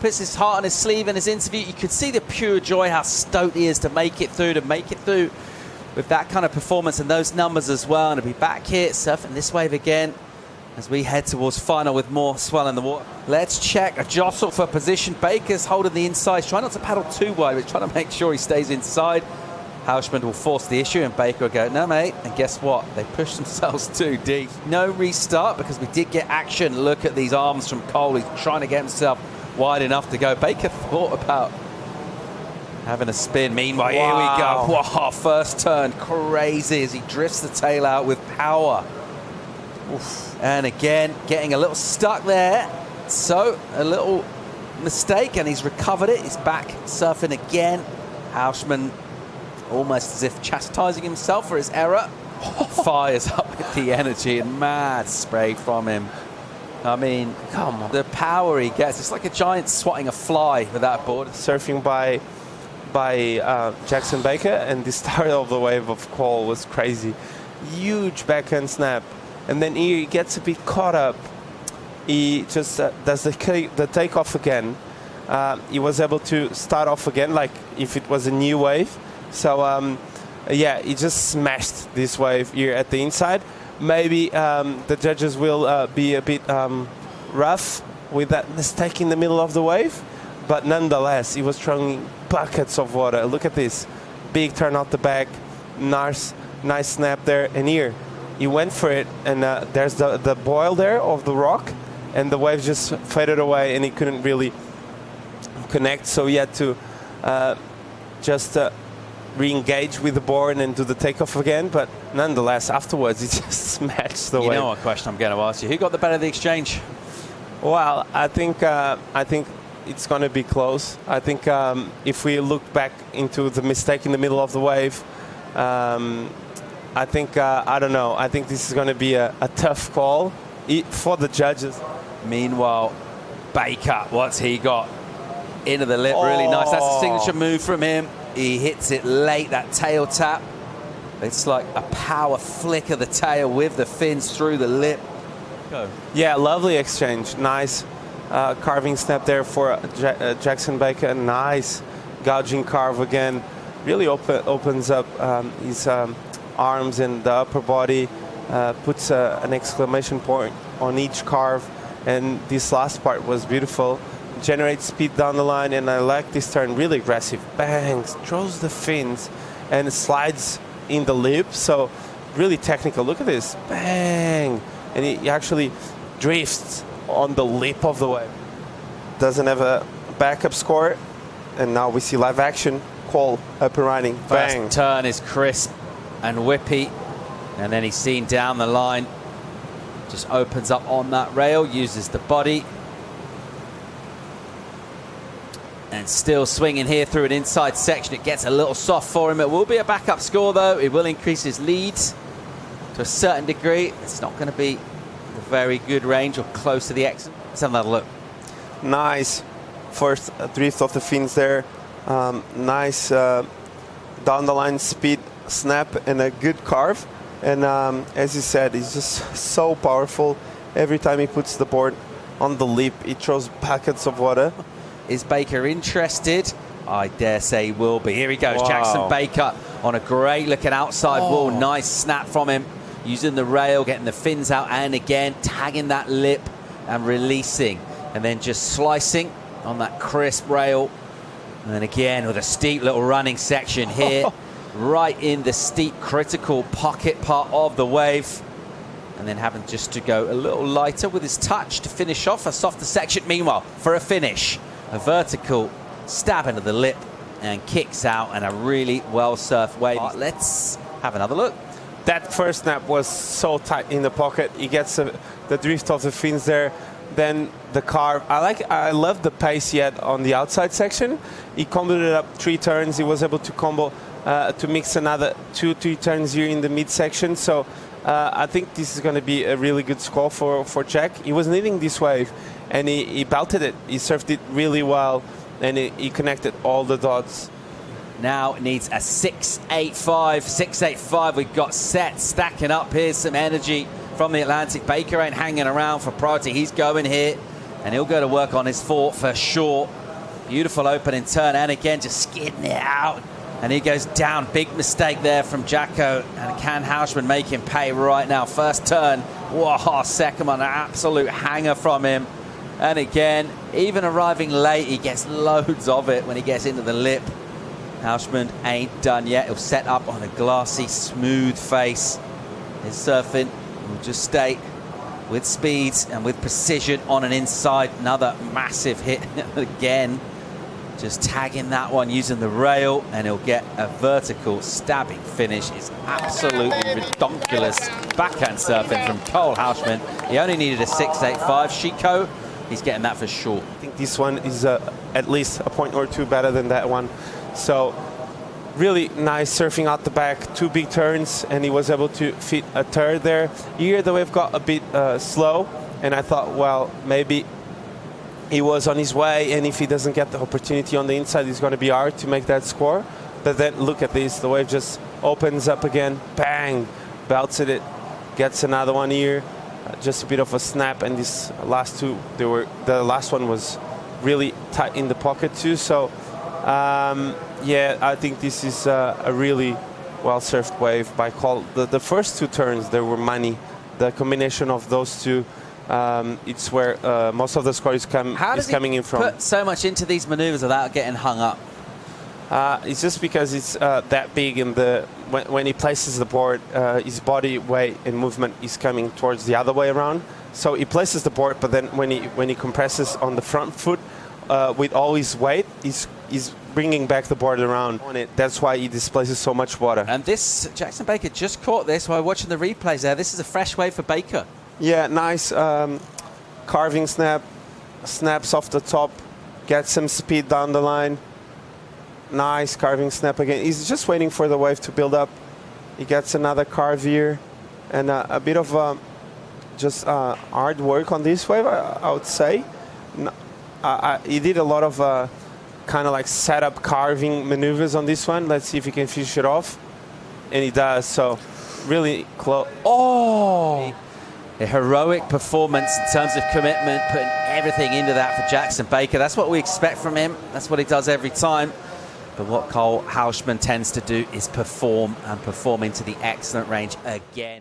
puts his heart on his sleeve in his interview. You could see the pure joy, how stoked he is to make it through with that kind of performance and those numbers as well. And to be back here surfing this wave again as we head towards final with more swell in the water. Let's check a jostle for position. Baker's holding the inside, trying not to paddle too wide, but trying to make sure he stays inside. Houshmand will force the issue and Baker will go, no mate, and guess what? They push themselves too deep. No restart because we did get action. Look at these arms from Cole. He's trying to get himself wide enough to go. Baker thought about having a spin. Meanwhile, Here we go. Wow, first turn, crazy as he drifts the tail out with power. Oof. And again, getting a little stuck there. So, a little mistake, and he's recovered it. He's back surfing again. Houshmand, almost as if chastising himself for his error, fires up with the energy and mad spray from him. I mean, come on. The power he gets, it's like a giant swatting a fly with that board. Surfing by J.Baker, and the start of the wave of Cole was crazy. Huge backhand snap, and then he gets a bit caught up. He just does the takeoff again. He was able to start off again like if it was a new wave. So yeah, he just smashed this wave here at the inside. Maybe the judges will be a bit rough with that mistake in the middle of the wave, but nonetheless, he was throwing buckets of water. Look at this, big turn out the back, nice snap there, and here he went for it, and there's the boil there of the rock, and the wave just faded away, and he couldn't really connect, so he had to just re-engage with the board and do the takeoff again, but nonetheless, afterwards, he just smashed the wave. You know what question I'm going to ask you? Who got the better of the exchange? Well, I think it's going to be close. I think if we look back into the mistake in the middle of the wave, I think, I don't know, I think this is going to be a tough call for the judges. Meanwhile, Baker, what's he got? Into the lip, really nice. That's a signature move from him. He hits it late, that tail tap. It's like a power flick of the tail with the fins through the lip. Go. Yeah, lovely exchange. Nice carving snap there for J.Baker. Nice gouging carve again. Really opens up his arms and the upper body. Puts an exclamation point on each carve. And this last part was beautiful. Generates speed down the line, and I like this turn, really aggressive. Bangs, throws the fins, and slides in the lip. So really technical. Look at this, bang, and he actually drifts on the lip of the wave. Doesn't have a backup score, and now we see live action. Cole up and riding, bang. First turn is crisp and whippy, and then he's seen down the line. Just opens up on that rail, uses the body. And still swinging here through an inside section. It gets a little soft for him. It will be a backup score, though. It will increase his lead to a certain degree. It's not going to be a very good range or close to the exit. Let's have another look. Nice first drift of the fins there. Nice down the line speed snap and a good carve. And as you said, he's just so powerful. Every time he puts the board on the lip, he throws buckets of water. Is Baker interested? I dare say he will be. Here he goes, wow. J.Baker on a great looking outside wall. Nice snap from him, using the rail, getting the fins out, and again tagging that lip and releasing, and then just slicing on that crisp rail. And then again with a steep little running section here, right in the steep critical pocket part of the wave. And then having just to go a little lighter with his touch to finish off a softer section. Meanwhile, for a finish, a vertical stab into the lip and kicks out, and a really well-surfed wave. Let's have another look. That first snap was so tight in the pocket. He gets the drift of the fins there. Then the carve. I love the pace he had on the outside section. He comboed it up 3 turns. He was able to combo to mix another 2-3 turns here in the midsection. So I think this is going to be a really good score for Jack. He was needing this wave, and he belted it. He surfed it really well, and he connected all the dots. Now it needs a 6.85. 6.85 we've got set, stacking up here. Some energy from the Atlantic. Baker ain't hanging around for priority. He's going here. And he'll go to work on his fort for sure. Beautiful opening turn, and again, just skidding it out. And he goes down. Big mistake there from Jacko. And can C.Houshmand make him pay right now? First turn. Whoa, second one, an absolute hanger from him. And again, even arriving late, he gets loads of it when he gets into the lip. C.Houshmand ain't done yet. He'll set up on a glassy, smooth face. His surfing will just stay with speed and with precision on an inside. Another massive hit again. Just tagging that one using the rail, and he'll get a vertical stabbing finish. It's absolutely ridiculous backhand surfing from C.Houshmand. He only needed a 6.85. Chico, he's getting that for sure. I think this one is at least a point or two better than that one. So really nice surfing out the back, 2 big turns, and he was able to fit a third there. Here the wave got a bit slow, and I thought, well, maybe he was on his way, and if he doesn't get the opportunity on the inside, it's going to be hard to make that score. But then look at this, the wave just opens up again, bang, belts it, gets another one here. Just a bit of a snap, and these last two, the last one was really tight in the pocket too. So yeah, I think this is a really well surfed wave by Cole. The first 2 turns, there were money. The combination of those two, it's where most of the score is coming in from. Put so much into these maneuvers without getting hung up? It's just because it's that big, and when he places the board, his body weight and movement is coming towards the other way around. So he places the board, but then when he compresses on the front foot with all his weight, he's bringing back the board around on it. That's why he displaces so much water. And this, Jackson Baker just caught this while watching the replays there. This is a fresh wave for Baker. Yeah, nice carving snap, snaps off the top, gets some speed down the line. Nice carving snap again. He's just waiting for the wave to build up. He gets another carve here, and a bit of just hard work on this wave, I would say. He did a lot of kind of like setup carving maneuvers on this one. Let's see if he can finish it off, and he does. So really close. Oh! A heroic performance in terms of commitment, putting everything into that for Jackson Baker. That's what we expect from him. That's what he does every time. But what C.Houshmand tends to do is perform, and perform into the excellent range again.